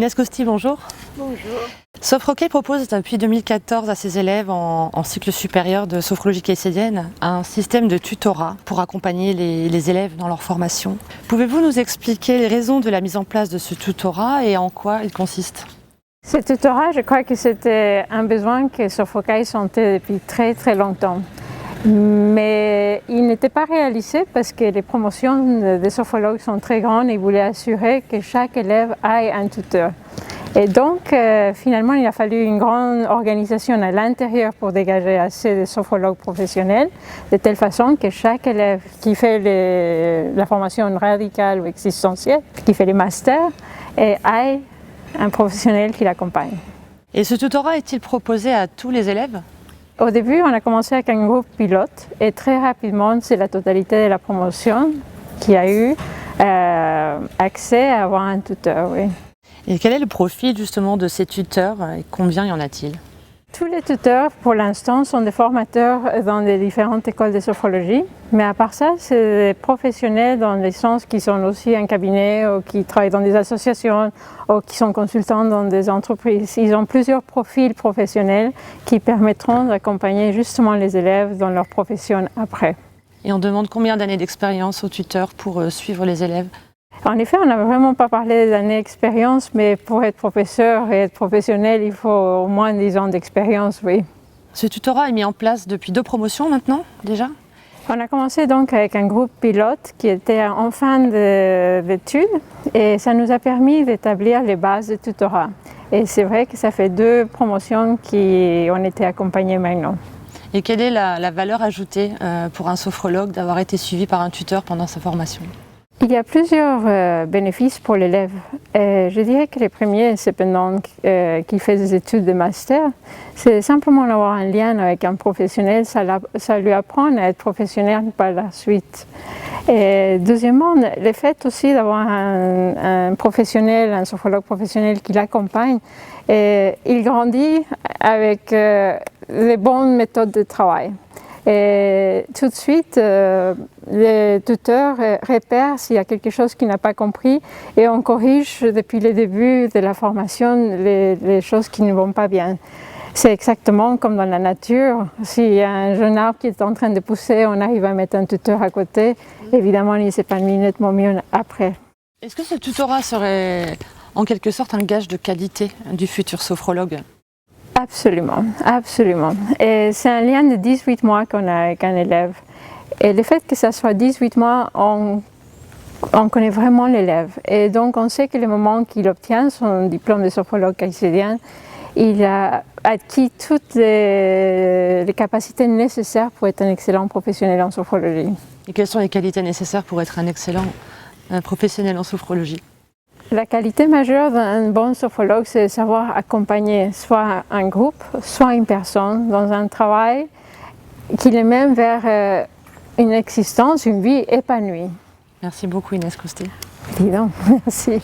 Inès Costi, bonjour. Bonjour. Sophrocay propose depuis 2014 à ses élèves en cycle supérieur de sophrologie caïcédienne un système de tutorat pour accompagner les élèves dans leur formation. Pouvez-vous nous expliquer les raisons de la mise en place de ce tutorat et en quoi il consiste ? Ce tutorat, je crois que c'était un besoin que Sophrocay sentait depuis très longtemps. Mais il n'était pas réalisé parce que les promotions des sophrologues sont très grandes et ils voulaient assurer que chaque élève ait un tuteur. Et donc, finalement, il a fallu une grande organisation à l'intérieur pour dégager assez de sophrologues professionnels, de telle façon que chaque élève qui fait la formation radicale ou existentielle, qui fait les masters, ait un professionnel qui l'accompagne. Et ce tutorat est-il proposé à tous les élèves ? Au début, on a commencé avec un groupe pilote et très rapidement, c'est la totalité de la promotion qui a eu accès à avoir un tuteur. Oui. Et quel est le profil justement de ces tuteurs et combien y en a-t-il ? Tous les tuteurs, pour l'instant, sont des formateurs dans les différentes écoles de sophrologie. Mais à part ça, c'est des professionnels dans le sens qui sont aussi un cabinet ou qui travaillent dans des associations ou qui sont consultants dans des entreprises. Ils ont plusieurs profils professionnels qui permettront d'accompagner justement les élèves dans leur profession après. Et on demande combien d'années d'expérience aux tuteurs pour suivre les élèves ? En effet, on n'a vraiment pas parlé des années d'expérience, mais pour être professeur et être professionnel, il faut au moins 10 ans d'expérience, oui. Ce tutorat est mis en place depuis 2 promotions maintenant, déjà ? On a commencé donc avec un groupe pilote qui était en fin d'études et ça nous a permis d'établir les bases du tutorat. Et c'est vrai que ça fait 2 promotions qui ont été accompagnées maintenant. Et quelle est la valeur ajoutée pour un sophrologue d'avoir été suivi par un tuteur pendant sa formation ? Il y a plusieurs bénéfices pour l'élève. Je dirais que les premiers, c'est pendant qu'il fait des études de master, c'est simplement d'avoir un lien avec un professionnel, ça lui apprend à être professionnel par la suite. Et deuxièmement, le fait aussi d'avoir un professionnel, un sophrologue professionnel qui l'accompagne, il grandit avec les bonnes méthodes de travail. Et tout de suite, le tuteur repère s'il y a quelque chose qu'il n'a pas compris et on corrige depuis le début de la formation les choses qui ne vont pas bien. C'est exactement comme dans la nature. S'il y a un jeune arbre qui est en train de pousser, on arrive à mettre un tuteur à côté. Évidemment, il s'épanouit nettement mieux après. Est-ce que ce tutorat serait en quelque sorte un gage de qualité du futur sophrologue ? Absolument, absolument. Et c'est un lien de 18 mois qu'on a avec un élève. Et le fait que ça soit 18 mois, on connaît vraiment l'élève. Et donc on sait que le moment qu'il obtient son diplôme de sophrologue caïcédien, il a acquis toutes les capacités nécessaires pour être un excellent professionnel en sophrologie. Et quelles sont les qualités nécessaires pour être un excellent professionnel en sophrologie ? La qualité majeure d'un bon sophrologue, c'est de savoir accompagner soit un groupe, soit une personne dans un travail qui les mène vers une existence, une vie épanouie. Merci beaucoup Inès Costi. Dis donc, merci.